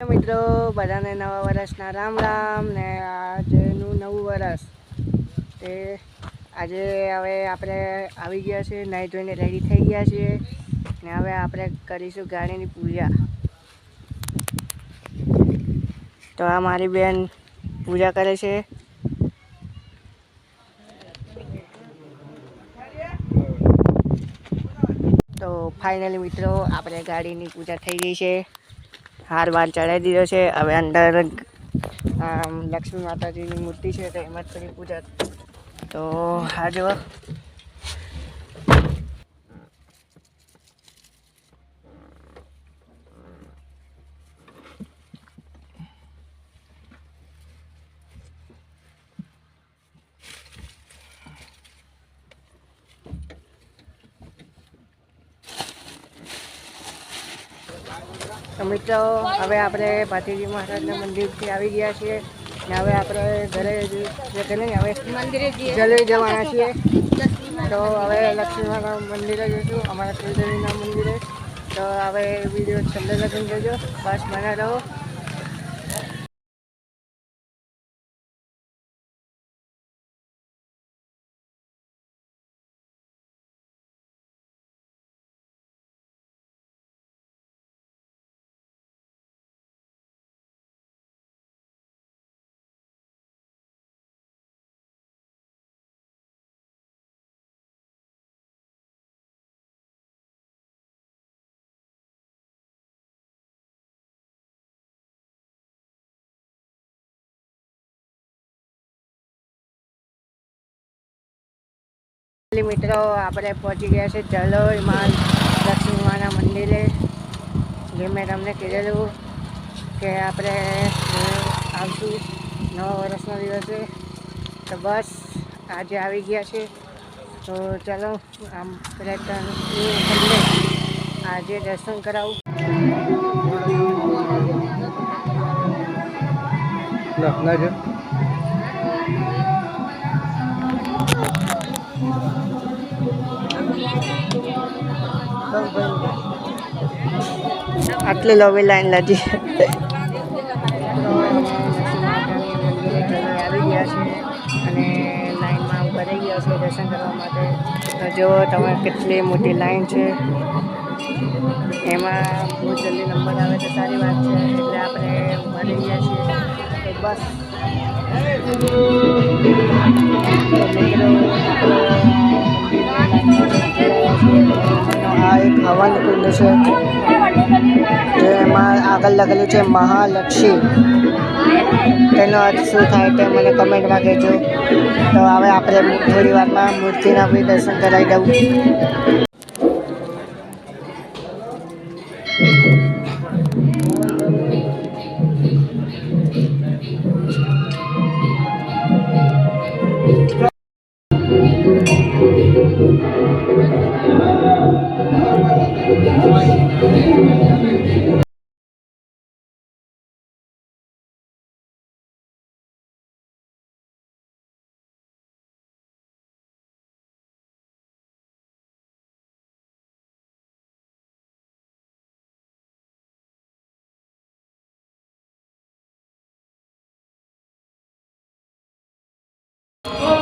મિત્રો બધાને નવા વર્ષના રામ રામ ને આજનું નવું વર્ષ તે આજે હવે આપણે આવી ગયા છીએ, નાહી ધોઈને રેડી થઈ ગયા છીએ ને હવે આપણે કરીશું ગાડીની પૂજા. તો આ મારી બેન પૂજા કરે છે. તો ફાઇનલી મિત્રો આપણે ગાડીની પૂજા થઈ ગઈ છે. હાર બાર ચડાવી દીધો છે. હવે અંદર લક્ષ્મી માતાજીની મૂર્તિ છે તો એમાં જ કરી પૂજા. તો હા જો તો મિત્રો હવે આપણે ભાતીજી મહારાજના મંદિરથી આવી ગયા છીએ ને હવે આપણે ઘરે હવે મંદિરે જલ્દી જવાના છીએ. તો હવે લક્ષ્મી મંદિરે જઈશું, અમારા કુલદેવીના મંદિરે. તો હવે વિડીયો છેલ્લે લગન જોજો, બસ મને રહો. મિત્રો આપણે પહોંચી ગયા છે જલોઈ માં લક્ષ્મી માના મંદિરે. જે મેં તમને કીધેલું કે આપણે આવશું નવા વર્ષના દિવસે. તો બસ આજે આવી ગયા છે. તો ચાલો આમ આજે દર્શન કરાવું. આટલી લોબી લાઈન લાગી. આવી ગયા છે અને લાઈનમાં ભરાઈ ગયા છે દર્શન કરવા માટે. તો જો તમે કેટલી મોટી લાઈન છે, એમાં બહુ જલ્દી નંબર આવે તો સારી વાત છે. એટલે આપણે ભરી ગયા છીએ. તો બસ આ એક હવન કુંડ છે જેમાં આગળ લખેલું છે મહાલક્ષ્મી. તેનો અર્થ શું થાય તે મને કમેન્ટમાં કહેજો. તો હવે આપણે થોડી વારમાં મૂર્તિના બી દર્શન કરાવી દઉં.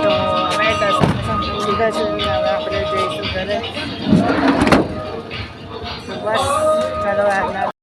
તો હવે દર્શન સીધા છે. હવે આપણે જઈશું ઘરે. બસ ચાલો આજના